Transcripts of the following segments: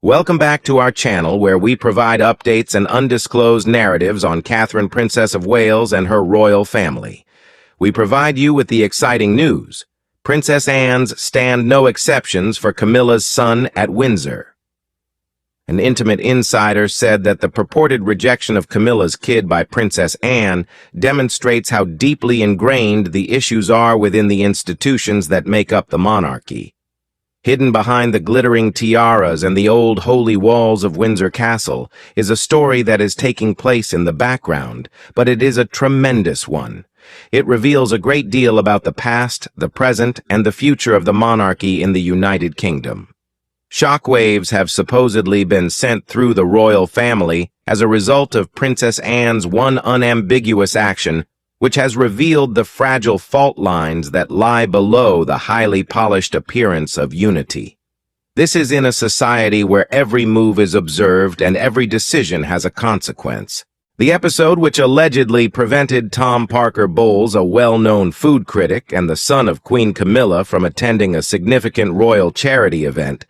Welcome back to our channel where we provide updates and undisclosed narratives on Catherine, Princess of Wales and her royal family. We provide you with the exciting news. Princess Anne's stand no exceptions for Camilla's son at Windsor. An intimate insider said that the purported rejection of Camilla's kid by Princess Anne demonstrates how deeply ingrained the issues are within the institutions that make up the monarchy. Hidden behind the glittering tiaras and the old holy walls of Windsor Castle is a story that is taking place in the background, but it is a tremendous one. It reveals a great deal about the past, the present, and the future of the monarchy in the United Kingdom. Shockwaves have supposedly been sent through the royal family as a result of Princess Anne's one unambiguous action, which has revealed the fragile fault lines that lie below the highly polished appearance of unity. This is in a society where every move is observed and every decision has a consequence. The episode which allegedly prevented Tom Parker Bowles, a well-known food critic and the son of Queen Camilla, from attending a significant royal charity event,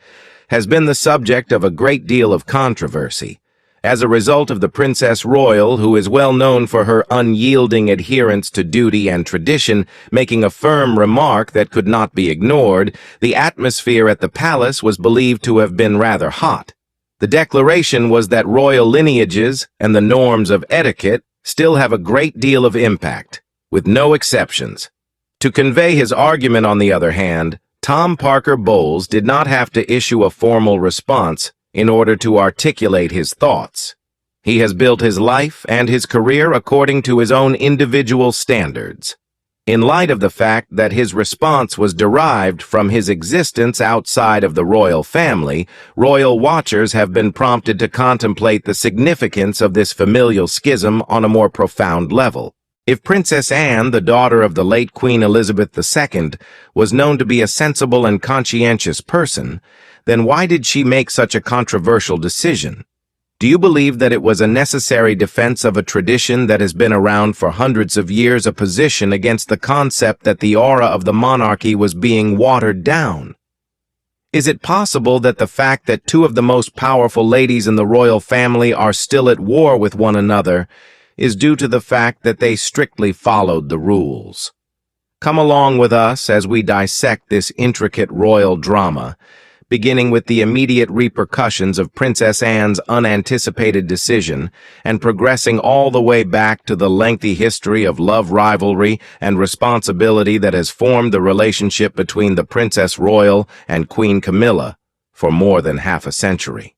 has been the subject of a great deal of controversy. As a result of the Princess Royal, who is well known for her unyielding adherence to duty and tradition, making a firm remark that could not be ignored, the atmosphere at the palace was believed to have been rather hot. The declaration was that royal lineages and the norms of etiquette still have a great deal of impact, with no exceptions. To convey his argument, on the other hand, Tom Parker Bowles did not have to issue a formal response in order to articulate his thoughts. He has built his life and his career according to his own individual standards. In light of the fact that his response was derived from his existence outside of the royal family, royal watchers have been prompted to contemplate the significance of this familial schism on a more profound level. If Princess Anne, the daughter of the late Queen Elizabeth II, was known to be a sensible and conscientious person, then why did she make such a controversial decision? Do you believe that it was a necessary defense of a tradition that has been around for hundreds of years, a position against the concept that the aura of the monarchy was being watered down? Is it possible that the fact that two of the most powerful ladies in the royal family are still at war with one another is due to the fact that they strictly followed the rules? Come along with us as we dissect this intricate royal drama, beginning with the immediate repercussions of Princess Anne's unanticipated decision and progressing all the way back to the lengthy history of love, rivalry, and responsibility that has formed the relationship between the Princess Royal and Queen Camilla for more than half a century.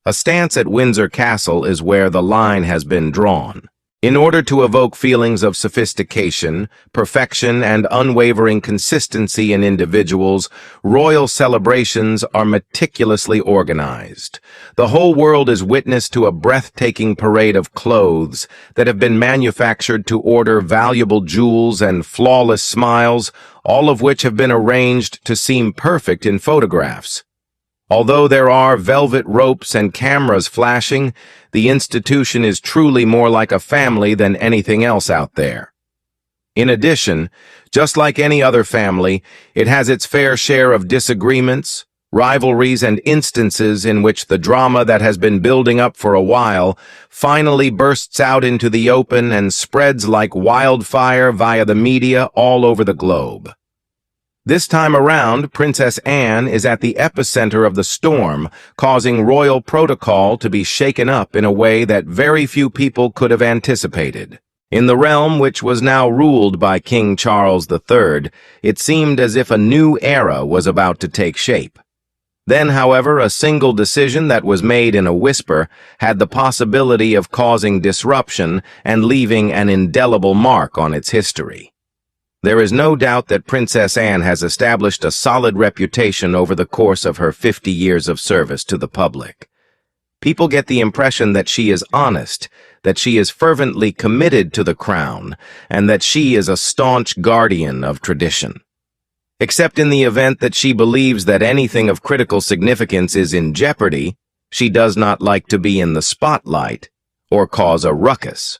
A stance at Windsor Castle is where the line has been drawn. In order to evoke feelings of sophistication, perfection, and unwavering consistency in individuals, royal celebrations are meticulously organized. The whole world is witness to a breathtaking parade of clothes that have been manufactured to order, valuable jewels and flawless smiles, all of which have been arranged to seem perfect in photographs. Although there are velvet ropes and cameras flashing, the institution is truly more like a family than anything else out there. In addition, just like any other family, it has its fair share of disagreements, rivalries, and instances in which the drama that has been building up for a while finally bursts out into the open and spreads like wildfire via the media all over the globe. This time around, Princess Anne is at the epicenter of the storm, causing royal protocol to be shaken up in a way that very few people could have anticipated. In the realm which was now ruled by King Charles III, it seemed as if a new era was about to take shape. Then, however, a single decision that was made in a whisper had the possibility of causing disruption and leaving an indelible mark on its history. There is no doubt that Princess Anne has established a solid reputation over the course of her 50 years of service to the public. People get the impression that she is honest, that she is fervently committed to the crown, and that she is a staunch guardian of tradition. Except in the event that she believes that anything of critical significance is in jeopardy, she does not like to be in the spotlight or cause a ruckus.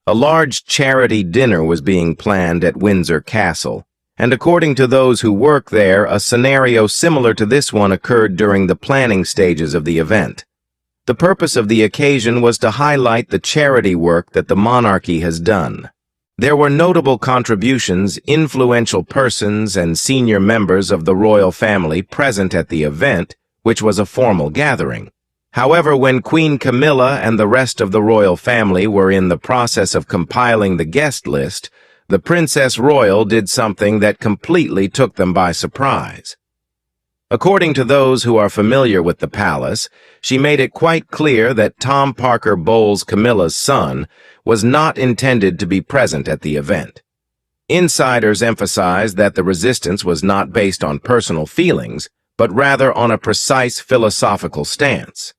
A large charity dinner was being planned at Windsor Castle, and according to those who work there, a scenario similar to this one occurred during the planning stages of the event. The purpose of the occasion was to highlight the charity work that the monarchy has done. There were notable contributions, influential persons, and senior members of the royal family present at the event, which was a formal gathering. However, when Queen Camilla and the rest of the royal family were in the process of compiling the guest list, the Princess Royal did something that completely took them by surprise. According to those who are familiar with the palace, she made it quite clear that Tom Parker Bowles, Camilla's son, was not intended to be present at the event. Insiders emphasized that the resistance was not based on personal feelings, but rather on a precise philosophical stance.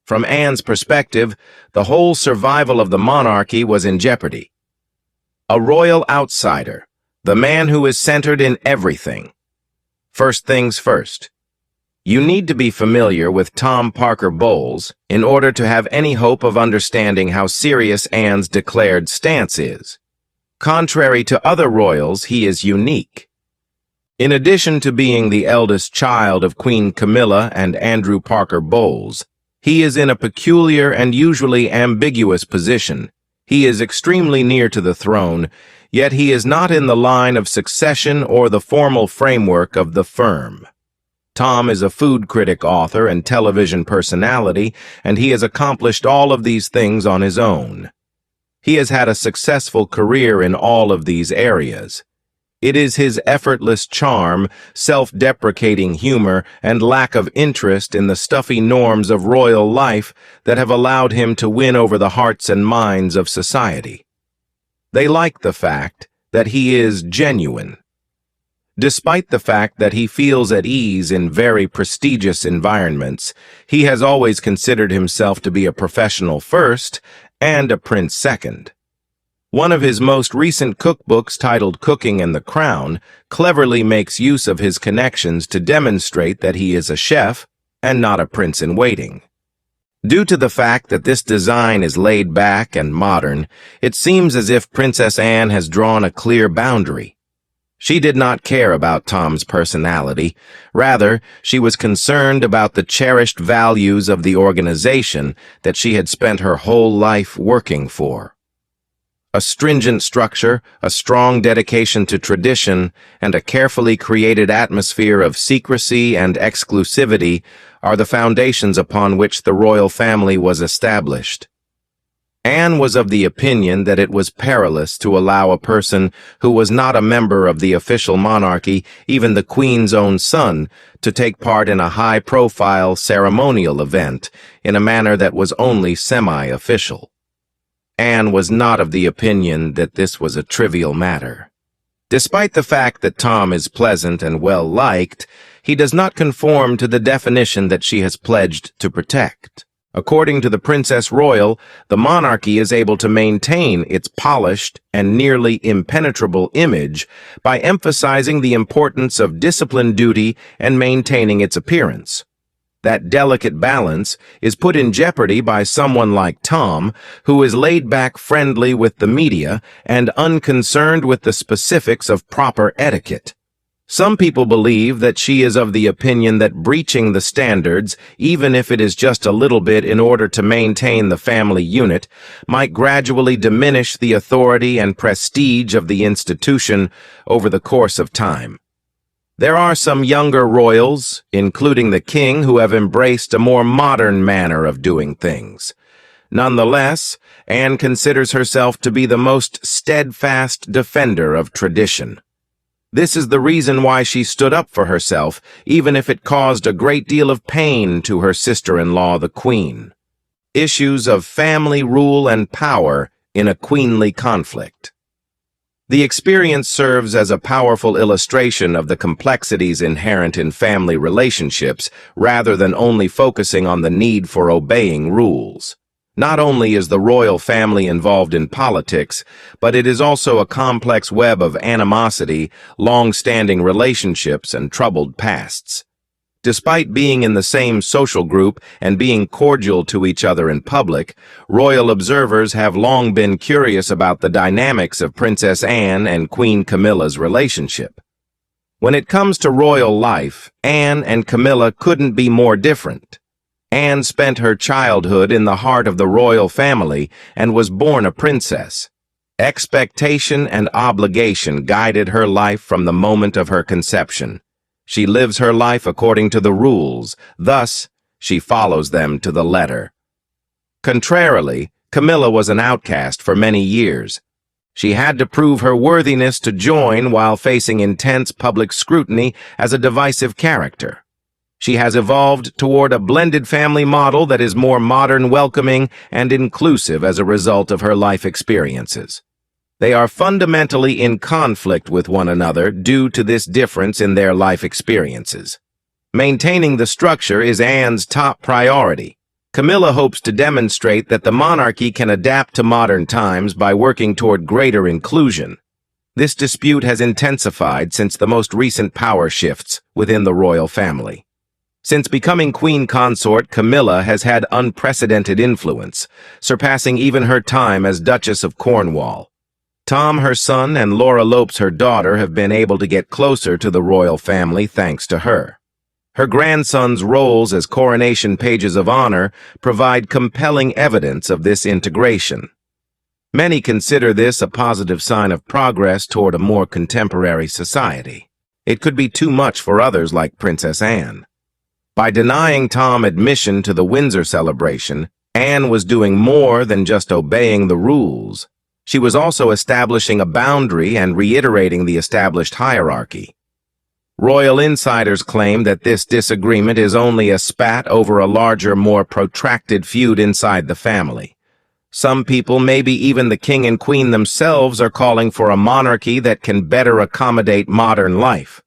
From Anne's perspective, the whole survival of the monarchy was in jeopardy. A royal outsider, the man who is centered in everything. First things first. You need to be familiar with Tom Parker Bowles in order to have any hope of understanding how serious Anne's declared stance is. Contrary to other royals, he is unique. In addition to being the eldest child of Queen Camilla and Andrew Parker Bowles, he is in a peculiar and usually ambiguous position. He is extremely near to the throne, yet he is not in the line of succession or the formal framework of the firm. Tom is a food critic, author, and television personality, and he has accomplished all of these things on his own. He has had a successful career in all of these areas. It is his effortless charm, self-deprecating humor, and lack of interest in the stuffy norms of royal life that have allowed him to win over the hearts and minds of society. They like the fact that he is genuine. Despite the fact that he feels at ease in very prestigious environments, he has always considered himself to be a professional first and a prince second. One of his most recent cookbooks, titled Cooking and the Crown, cleverly makes use of his connections to demonstrate that he is a chef and not a prince-in-waiting. Due to the fact that this design is laid back and modern, it seems as if Princess Anne has drawn a clear boundary. She did not care about Tom's personality. Rather, she was concerned about the cherished values of the organization that she had spent her whole life working for. A stringent structure, a strong dedication to tradition, and a carefully created atmosphere of secrecy and exclusivity are the foundations upon which the royal family was established. Anne was of the opinion that it was perilous to allow a person who was not a member of the official monarchy, even the Queen's own son, to take part in a high-profile ceremonial event in a manner that was only semi-official. Anne was not of the opinion that this was a trivial matter. Despite the fact that Tom is pleasant and well-liked, he does not conform to the definition that she has pledged to protect. According to the Princess Royal, the monarchy is able to maintain its polished and nearly impenetrable image by emphasizing the importance of disciplined duty and maintaining its appearance. That delicate balance is put in jeopardy by someone like Tom, who is laid back, friendly with the media, and unconcerned with the specifics of proper etiquette. Some people believe that she is of the opinion that breaching the standards, even if it is just a little bit in order to maintain the family unit, might gradually diminish the authority and prestige of the institution over the course of time. There are some younger royals, including the king, who have embraced a more modern manner of doing things. Nonetheless, Anne considers herself to be the most steadfast defender of tradition. This is the reason why she stood up for herself, even if it caused a great deal of pain to her sister-in-law, the Queen. Issues of family rule and power in a queenly conflict. The experience serves as a powerful illustration of the complexities inherent in family relationships, rather than only focusing on the need for obeying rules. Not only is the royal family involved in politics, but it is also a complex web of animosity, long-standing relationships, and troubled pasts. Despite being in the same social group and being cordial to each other in public, royal observers have long been curious about the dynamics of Princess Anne and Queen Camilla's relationship. When it comes to royal life, Anne and Camilla couldn't be more different. Anne spent her childhood in the heart of the royal family and was born a princess. Expectation and obligation guided her life from the moment of her conception. She lives her life according to the rules, thus, she follows them to the letter. Contrarily, Camilla was an outcast for many years. She had to prove her worthiness to join while facing intense public scrutiny as a divisive character. She has evolved toward a blended family model that is more modern, welcoming, and inclusive as a result of her life experiences. They are fundamentally in conflict with one another due to this difference in their life experiences. Maintaining the structure is Anne's top priority. Camilla hopes to demonstrate that the monarchy can adapt to modern times by working toward greater inclusion. This dispute has intensified since the most recent power shifts within the royal family. Since becoming queen consort, Camilla has had unprecedented influence, surpassing even her time as Duchess of Cornwall. Tom, her son, and Laura Lopes, her daughter, have been able to get closer to the royal family thanks to her. Her grandson's roles as coronation pages of honor provide compelling evidence of this integration. Many consider this a positive sign of progress toward a more contemporary society. It could be too much for others like Princess Anne. By denying Tom admission to the Windsor celebration, Anne was doing more than just obeying the rules. She was also establishing a boundary and reiterating the established hierarchy. Royal insiders claim that this disagreement is only a spat over a larger, more protracted feud inside the family. Some people, maybe even the king and queen themselves, are calling for a monarchy that can better accommodate modern life.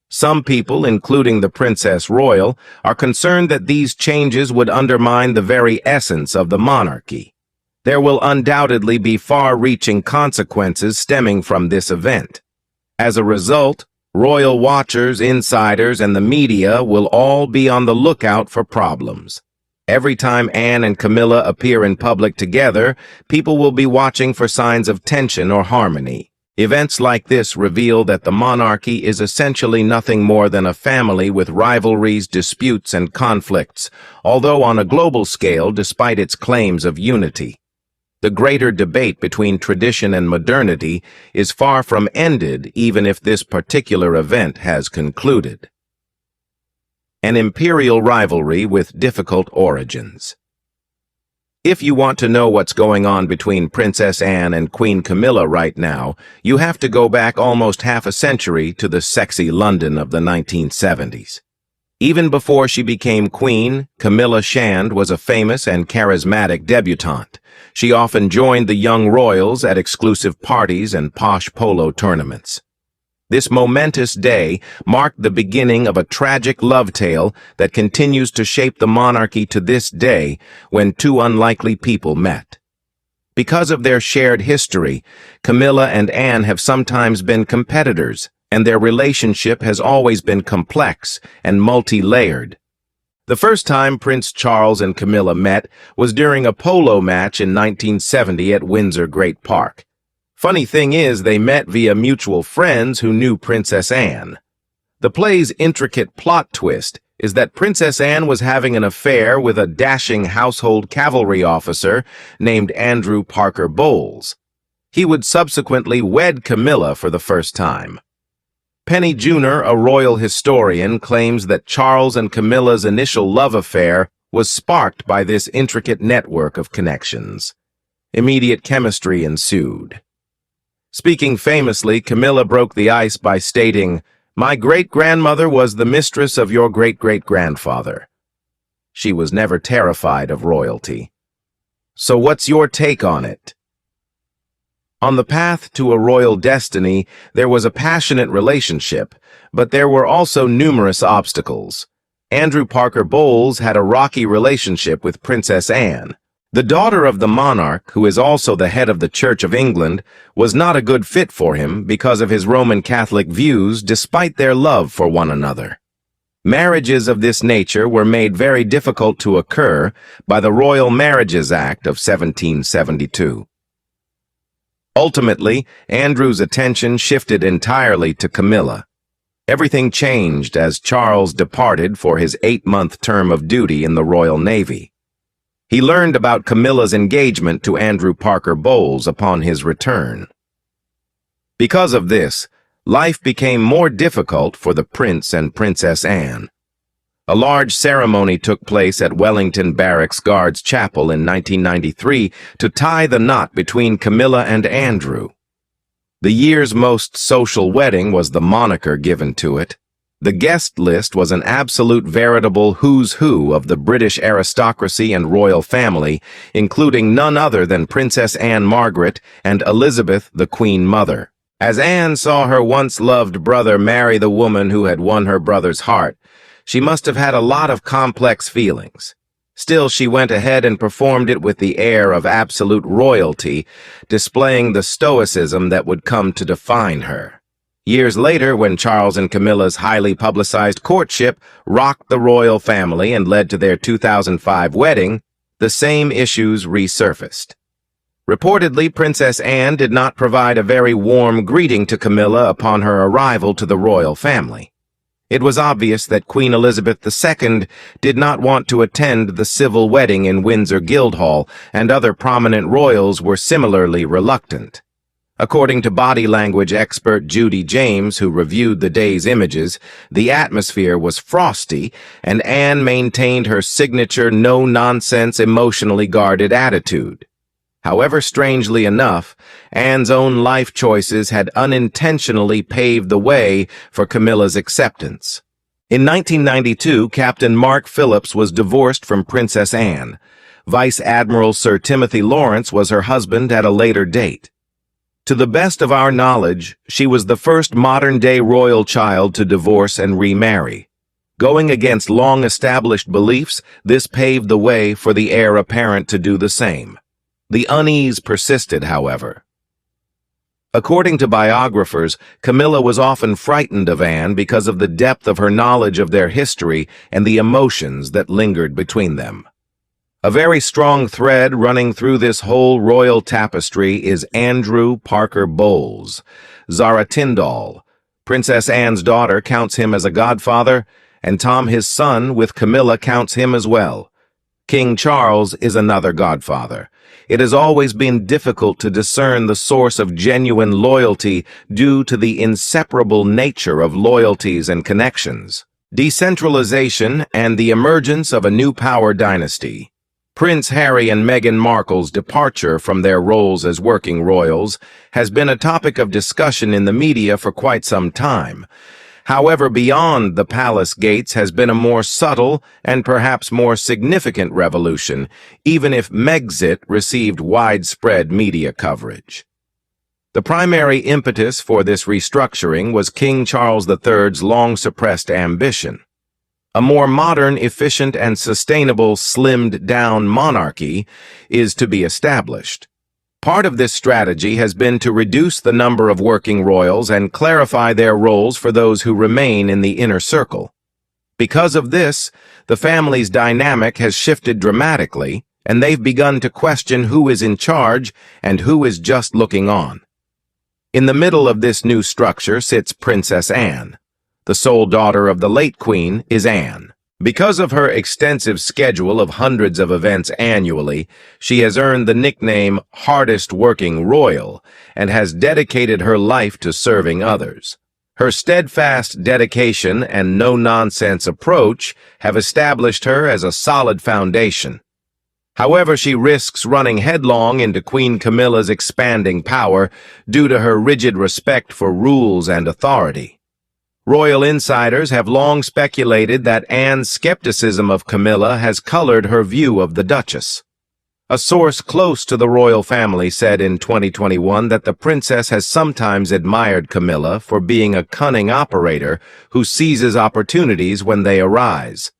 Some people, including the Princess Royal, are concerned that these changes would undermine the very essence of the monarchy. There will undoubtedly be far-reaching consequences stemming from this event. As a result, royal watchers, insiders, and the media will all be on the lookout for problems. Every time Anne and Camilla appear in public together, people will be watching for signs of tension or harmony. Events like this reveal that the monarchy is essentially nothing more than a family with rivalries, disputes, and conflicts, although on a global scale despite its claims of unity. The greater debate between tradition and modernity is far from ended, even if this particular event has concluded. An imperial rivalry with difficult origins. If you want to know what's going on between Princess Anne and Queen Camilla right now, you have to go back almost half a century to the sexy London of the 1970s. Even before she became queen, Camilla Shand was a famous and charismatic debutante. She often joined the young royals at exclusive parties and posh polo tournaments. This momentous day marked the beginning of a tragic love tale that continues to shape the monarchy to this day when two unlikely people met. Because of their shared history, Camilla and Anne have sometimes been competitors, and their relationship has always been complex and multi-layered. The first time Prince Charles and Camilla met was during a polo match in 1970 at Windsor Great Park. Funny thing is, they met via mutual friends who knew Princess Anne. The play's intricate plot twist is that Princess Anne was having an affair with a dashing household cavalry officer named Andrew Parker Bowles. He would subsequently wed Camilla for the first time. Penny Junor, a royal historian, claims that Charles and Camilla's initial love affair was sparked by this intricate network of connections. Immediate chemistry ensued. Speaking famously, Camilla broke the ice by stating, "My great-grandmother was the mistress of your great-great-grandfather." She was never terrified of royalty. So what's your take on it? On the path to a royal destiny, there was a passionate relationship, but there were also numerous obstacles. Andrew Parker Bowles had a rocky relationship with Princess Anne. The daughter of the monarch, who is also the head of the Church of England, was not a good fit for him because of his Roman Catholic views despite their love for one another. Marriages of this nature were made very difficult to occur by the Royal Marriages Act of 1772. Ultimately, Andrew's attention shifted entirely to Camilla. Everything changed as Charles departed for his 8-month term of duty in the Royal Navy. He learned about Camilla's engagement to Andrew Parker Bowles upon his return. Because of this, life became more difficult for the Prince and Princess Anne. A large ceremony took place at Wellington Barracks Guards Chapel in 1993 to tie the knot between Camilla and Andrew. The year's most social wedding was the moniker given to it. The guest list was an absolute veritable who's who of the British aristocracy and royal family, including none other than Princess Anne Margaret and Elizabeth, the Queen Mother. As Anne saw her once-loved brother marry the woman who had won her brother's heart, she must have had a lot of complex feelings. Still, she went ahead and performed it with the air of absolute royalty, displaying the stoicism that would come to define her. Years later, when Charles and Camilla's highly publicized courtship rocked the royal family and led to their 2005 wedding, the same issues resurfaced. Reportedly, Princess Anne did not provide a very warm greeting to Camilla upon her arrival to the royal family. It was obvious that Queen Elizabeth II did not want to attend the civil wedding in Windsor Guildhall, and other prominent royals were similarly reluctant. According to body language expert Judy James, who reviewed the day's images, the atmosphere was frosty, and Anne maintained her signature no-nonsense, emotionally guarded attitude. However, strangely enough, Anne's own life choices had unintentionally paved the way for Camilla's acceptance. In 1992, Captain Mark Phillips was divorced from Princess Anne. Vice Admiral Sir Timothy Lawrence was her husband at a later date. To the best of our knowledge, she was the first modern-day royal child to divorce and remarry. Going against long-established beliefs, this paved the way for the heir apparent to do the same. The unease persisted, however. According to biographers, Camilla was often frightened of Anne because of the depth of her knowledge of their history and the emotions that lingered between them. A very strong thread running through this whole royal tapestry is Andrew Parker Bowles. Zara Tyndall, Princess Anne's daughter, counts him as a godfather, and Tom, his son, with Camilla, counts him as well. King Charles is another godfather. It has always been difficult to discern the source of genuine loyalty due to the inseparable nature of loyalties and connections. Decentralization and the emergence of a new power dynasty. Prince Harry and Meghan Markle's departure from their roles as working royals has been a topic of discussion in the media for quite some time. However, beyond the palace gates has been a more subtle and perhaps more significant revolution, even if Megxit received widespread media coverage. The primary impetus for this restructuring was King Charles III's long-suppressed ambition. A more modern, efficient, and sustainable slimmed-down monarchy is to be established. Part of this strategy has been to reduce the number of working royals and clarify their roles for those who remain in the inner circle. Because of this, the family's dynamic has shifted dramatically, and they've begun to question who is in charge and who is just looking on. In the middle of this new structure sits Princess Anne. The sole daughter of the late Queen is Anne. Because of her extensive schedule of hundreds of events annually, she has earned the nickname Hardest Working Royal and has dedicated her life to serving others. Her steadfast dedication and no-nonsense approach have established her as a solid foundation. However, she risks running headlong into Queen Camilla's expanding power due to her rigid respect for rules and authority. Royal insiders have long speculated that Anne's skepticism of Camilla has colored her view of the Duchess. A source close to the royal family said in 2021 that the princess has sometimes admired Camilla for being a cunning operator who seizes opportunities when they arise.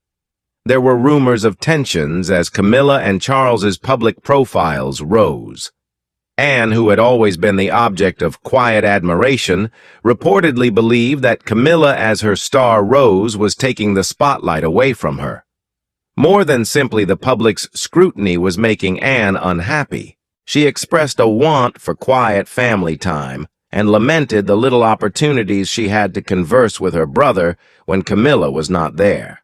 There were rumors of tensions as Camilla and Charles's public profiles rose. Anne, who had always been the object of quiet admiration, reportedly believed that Camilla, as her star rose, was taking the spotlight away from her. More than simply the public's scrutiny was making Anne unhappy. She expressed a want for quiet family time and lamented the little opportunities she had to converse with her brother when Camilla was not there.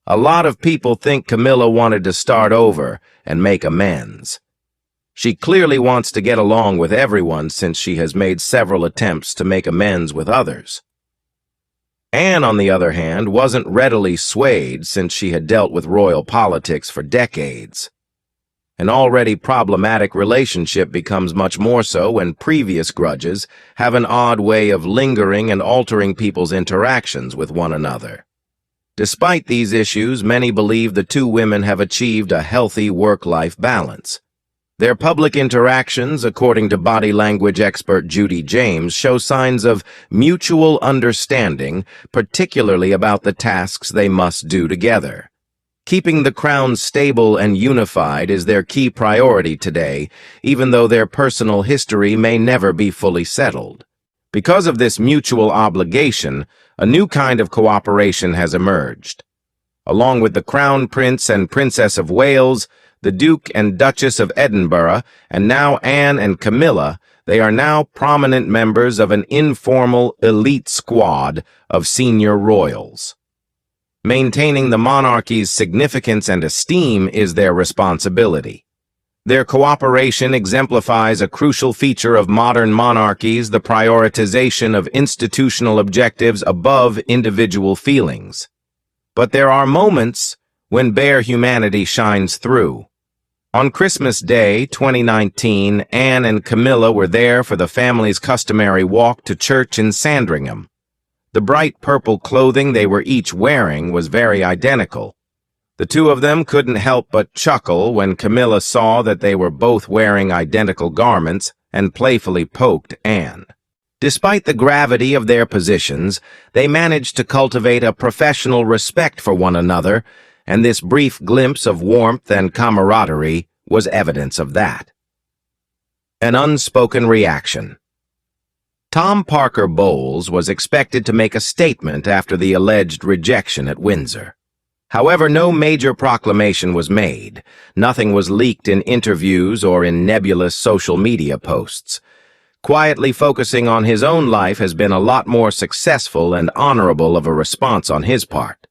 A lot of people think Camilla wanted to start over and make amends. She clearly wants to get along with everyone since she has made several attempts to make amends with others. Anne, on the other hand, wasn't readily swayed since she had dealt with royal politics for decades. An already problematic relationship becomes much more so when previous grudges have an odd way of lingering and altering people's interactions with one another. Despite these issues, many believe the two women have achieved a healthy work-life balance. Their public interactions, according to body language expert Judy James, show signs of mutual understanding, particularly about the tasks they must do together. Keeping the crown stable and unified is their key priority today, even though their personal history may never be fully settled. Because of this mutual obligation, a new kind of cooperation has emerged. Along with the Crown Prince and Princess of Wales, the Duke and Duchess of Edinburgh, and now Anne and Camilla, they are now prominent members of an informal elite squad of senior royals. Maintaining the monarchy's significance and esteem is their responsibility. Their cooperation exemplifies a crucial feature of modern monarchies, the prioritization of institutional objectives above individual feelings. But there are moments when bare humanity shines through. On Christmas Day, 2019, Anne and Camilla were there for the family's customary walk to church in Sandringham. The bright purple clothing they were each wearing was very identical. The two of them couldn't help but chuckle when Camilla saw that they were both wearing identical garments and playfully poked Anne. Despite the gravity of their positions, they managed to cultivate a professional respect for one another, and this brief glimpse of warmth and camaraderie was evidence of that. An unspoken reaction. Tom Parker Bowles was expected to make a statement after the alleged rejection at Windsor. However, no major proclamation was made. Nothing was leaked in interviews or in nebulous social media posts. Quietly focusing on his own life has been a lot more successful and honorable of a response on his part.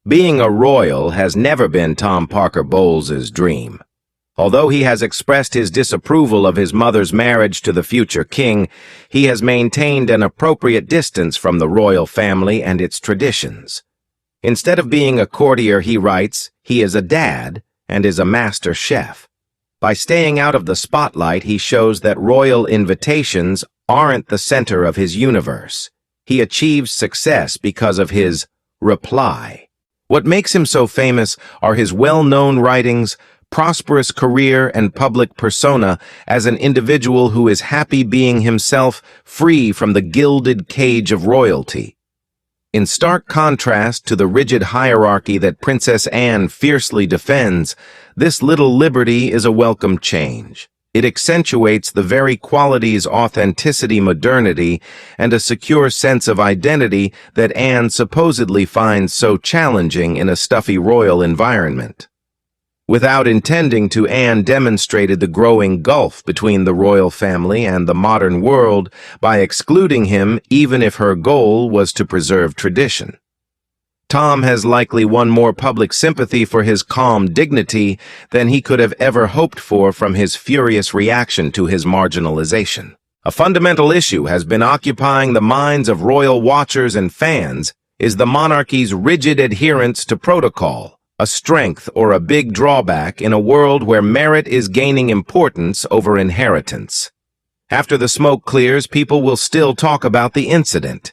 Being a royal has never been Tom Parker Bowles' dream. Although he has expressed his disapproval of his mother's marriage to the future king, he has maintained an appropriate distance from the royal family and its traditions. Instead of being a courtier, he writes, he is a dad and is a master chef. By staying out of the spotlight, he shows that royal invitations aren't the center of his universe. He achieves success because of his reply. What makes him so famous are his well-known writings, prosperous career, and public persona as an individual who is happy being himself, free from the gilded cage of royalty. In stark contrast to the rigid hierarchy that Princess Anne fiercely defends, this little liberty is a welcome change. It accentuates the very qualities authenticity, modernity, and a secure sense of identity that Anne supposedly finds so challenging in a stuffy royal environment. Without intending to, Anne demonstrated the growing gulf between the royal family and the modern world by excluding him, even if her goal was to preserve tradition. Tom has likely won more public sympathy for his calm dignity than he could have ever hoped for from his furious reaction to his marginalization. A fundamental issue has been occupying the minds of royal watchers and fans is the monarchy's rigid adherence to protocol, a strength or a big drawback in a world where merit is gaining importance over inheritance. After the smoke clears, people will still talk about the incident.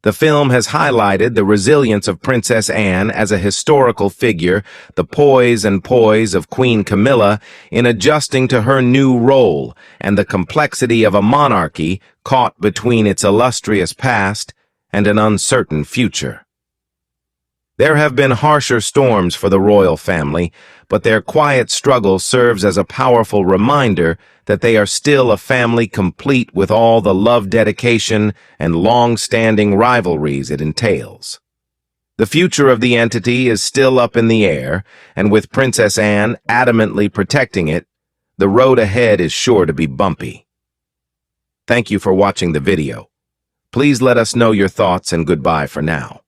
The film has highlighted the resilience of Princess Anne as a historical figure, the poise of Queen Camilla in adjusting to her new role, and the complexity of a monarchy caught between its illustrious past and an uncertain future. There have been harsher storms for the royal family, but their quiet struggle serves as a powerful reminder that they are still a family complete with all the love, dedication, and long-standing rivalries it entails. The future of the entity is still up in the air, and with Princess Anne adamantly protecting it, the road ahead is sure to be bumpy. Thank you for watching the video. Please let us know your thoughts and goodbye for now.